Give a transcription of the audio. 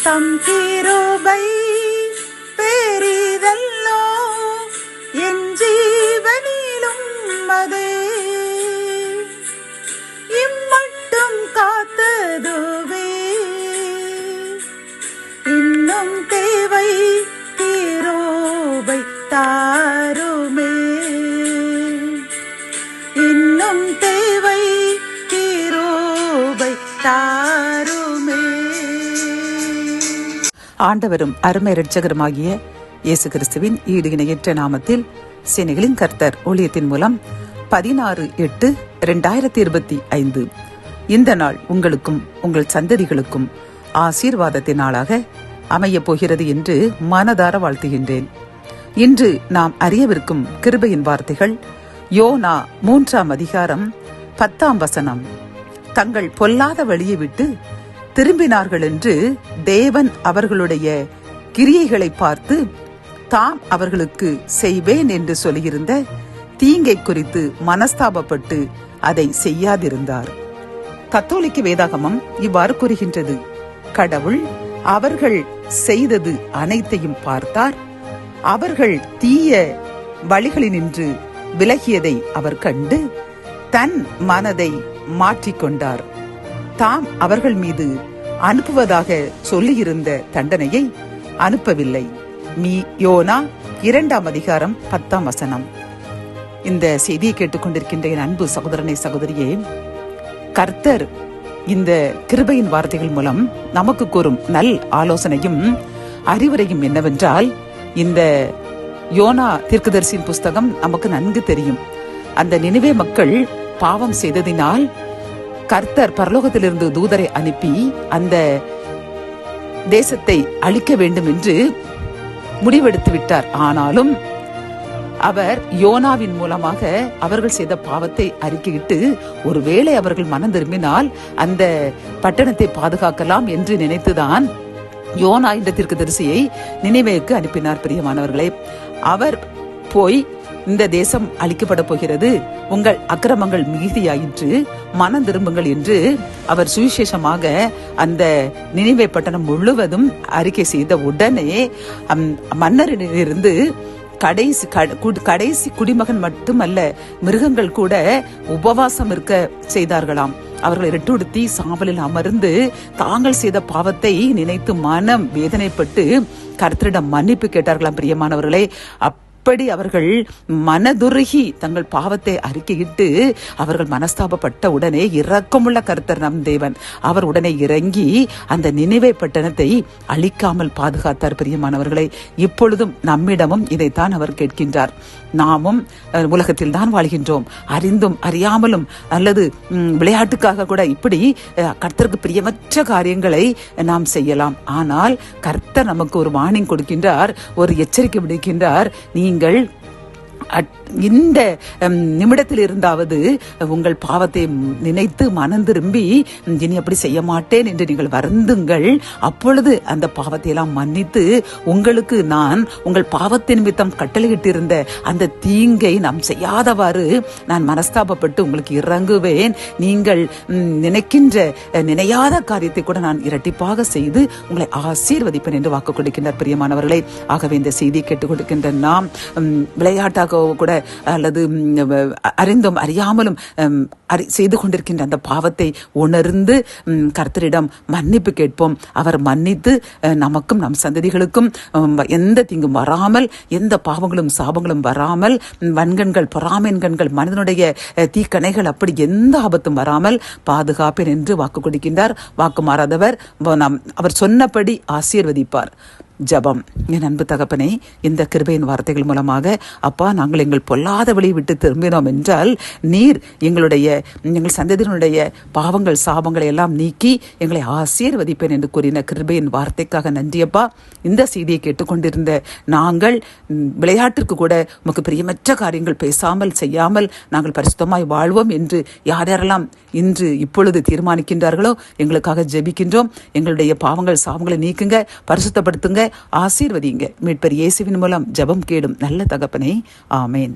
தம் கிருபை பெரிதல்லோ என் ஜீவனிலும் அதே இம்மட்டும் காத்ததுவே இன்னும் தேவை கிருபை தாருமே இன்னும் தேவை கிருபை தாருமே. ஆண்டவரும் அருமை இரட்சகருமாகிய இயேசு கிறிஸ்துவின் ஈடு இணையற்ற நாமத்தில் சேனைகளின் கர்த்தர் ஊழியத்தின் மூலம் 16/8/2025 இந்த நாள் உங்களுக்கும் உங்கள் சந்ததிகளுக்கும் ஆசீர்வாதத்தின் நாளாக அமையப் போகிறது என்று மனதார வாழ்த்துகின்றேன். இன்று நாம் அறியவிருக்கும் கிருபையின் வார்த்தைகள் யோனா 3:10 தங்கள் பொல்லாத வழியை விட்டு திரும்பினார்கள் என்று தேவன் அவர்களுடைய கிரியைகளை பார்த்து தாம் அவர்களுக்கு செய்வேன் என்று சொல்லியிருந்த தீங்கை குறித்து மனஸ்தாபப்பட்டு அதை செய்யாதிருந்தார். கத்தோலிக்க வேதாகமம் இவ்வாறு கூறுகின்றது, கடவுள் அவர்கள் செய்தது அனைத்தையும் பார்த்தார், அவர்கள் தீய வழிகளினின்று விலகியதை அவர் கண்டு தன் மனதை மாற்றிக்கொண்டார். தாம் அவர்கள் மீது அனுப்புவதாக சொல்லியிருந்த தண்டனையை அனுப்பவில்லை. யோனா 2:10. இந்த செய்தியை கேட்டுக்கொண்டிருக்கின்ற என் அன்பு சகோதரனை சகோதரியே, கர்த்தர் இந்த கிருபையின் வார்த்தைகள் மூலம் நமக்கு கூறும் நல் ஆலோசனையும் அறிவுரையும் என்னவென்றால், இந்த யோனா தீர்க்கதரிசியின் புஸ்தகம் நமக்கு நன்கு தெரியும். அந்த நினிவே மக்கள் பாவம் செய்ததினால் கர்த்தர் பரலோகத்திலிருந்து தூதரை அனுப்பி அந்த தேசத்தை அழிக்க வேண்டும் என்று முடிவெடுத்து விட்டார். ஆனாலும் அவர் யோனாவின் மூலமாக அவர்கள் செய்த பாவத்தை அறிக்கையிட்டு ஒருவேளை அவர்கள் மனம் திரும்பினால் அந்த பட்டணத்தை பாதுகாக்கலாம் என்று நினைத்துதான் யோனா என்ற தீர்க்கதரிசியை நினிவேக்கு அனுப்பினார். பிரியமானவர்களே, அவர் போய் இந்த தேசம் அழிக்கப்பட போகிறது, உங்கள் அக்கிரமங்கள் மிகுதியாயிற்று, மனம் திரும்புங்கள் என்று அவர் சுவிசேஷமாக அந்த நினிவே பட்டணம் முழுவதும் அறிக்கை செய்த உடனே மன்னரிலிருந்து கடைசி குடிமகன் மட்டுமல்ல, மிருகங்கள் கூட உபவாசம் இருக்க செய்தார்களாம். அவர்கள் இரட்டுடுத்தி சாம்பலில் அமர்ந்து தாங்கள் செய்த பாவத்தை நினைத்து மனம் வேதனைப்பட்டு கர்த்தரிடம் மன்னிப்பு கேட்டார்களாம். பிரியமானவர்களே, அப்படி அவர்கள் மனதுருகி தங்கள் பாவத்தை அறிக்கையிட்டு அவர்கள் மனஸ்தாபப்பட்ட உடனே இரக்கமுள்ள கர்த்தர் நம் தேவன் அவர் உடனே இறங்கி அந்த நினிவே பட்டணத்தை அழிக்காமல் பாதுகாத்தார். பிரியமானவர்களை, இப்பொழுதும் நம்மிடமும் இதைத்தான் அவர் கேட்கின்றார். நாமும் உலகத்தில் தான் வாழ்கின்றோம், அறிந்தும் அறியாமலும் அல்லது விளையாட்டுக்காக கூட இப்படி கர்த்தருக்கு பிரியமற்ற காரியங்களை நாம் செய்யலாம். ஆனால் கர்த்தர் நமக்கு ஒரு வார்னிங் கொடுக்கின்றார், ஒரு எச்சரிக்கை விடுக்கின்றார். நீங்கள் இந்த நிமிடத்தில் இருந்தாவது உங்கள் பாவத்தை நினைத்து மனம் திரும்பி இனி அப்படி செய்ய மாட்டேன் என்று நீங்கள் வருந்துங்கள். அப்பொழுது அந்த பாவத்தை எல்லாம் மன்னித்து உங்களுக்கு நான் உங்கள் பாவத்தின் நிமித்தம் கட்டளையிட்டிருந்த அந்த தீங்கை நாம் செய்யாதவாறு நான் மனஸ்தாபப்பட்டு உங்களுக்கு இறங்குவேன். நீங்கள் நினையாத காரியத்தை கூட நான் இரட்டிப்பாக செய்து உங்களை ஆசீர்வதிப்பேன் என்று வாக்கு கொடுக்கின்றார். பிரியமானவர்களே, ஆகவே இந்த செய்தியை கேட்டுக் கொடுக்கின்ற நாம் விளையாட்டாக கூட அல்லது அறிந்தும் அறியாமலும் செய்து கொண்டிருக்கின்ற அந்த பாவத்தை உணர்ந்து கர்த்தரிடம் மன்னிப்பு கேட்போம். அவர் மன்னித்து நமக்கும் நம் சந்ததிகளுக்கும் எந்த தீங்கும் வராமல், எந்த பாவங்களும் சாபங்களும் வராமல், வன்கண்கள் பொறாமைன்கண்கள் மனிதனுடைய தீக்கணைகள் அப்படி எந்த ஆபத்தும் வராமல் பாதுகாப்பேன் என்று வாக்கு கொடுக்கின்றார். வாக்கு மாறாதவர், அவர் சொன்னபடி ஆசீர்வதிப்பார். ஜபம். என் அன்பு தகப்பனே, இந்த கிருபையின் வார்த்தைகள் மூலமாக அப்பா, நாங்கள் எங்கள் பொல்லாத வழியை விட்டு திரும்பினோம் என்றால் நீர் எங்கள் சந்ததியினுடைய பாவங்கள் சாபங்களை எல்லாம் நீக்கி எங்களை ஆசீர்வதிப்பேன் என்று கூறின கிருபையின் வார்த்தைக்காக நன்றியப்பா. இந்த செய்தியை கேட்டுக்கொண்டிருந்த நாங்கள் விளையாட்டிற்கு கூட உமக்கு பிரியமற்ற காரியங்கள் பேசாமல் செய்யாமல் நாங்கள் பரிசுத்தமாய் வாழ்வோம் என்று யாரெல்லாம் இன்று இப்பொழுது தீர்மானிக்கின்றார்களோ எங்களுக்காக ஜெபிக்கின்றோம். எங்களுடைய பாவங்கள் சாபங்களை நீக்குங்க, பரிசுத்தப்படுத்துங்க, ஆசீர்வதிங்க. மீட்பர் இயேசுவின் மூலம் ஜெபம் கேடும் நல்ல தகப்பனே, ஆமேன்.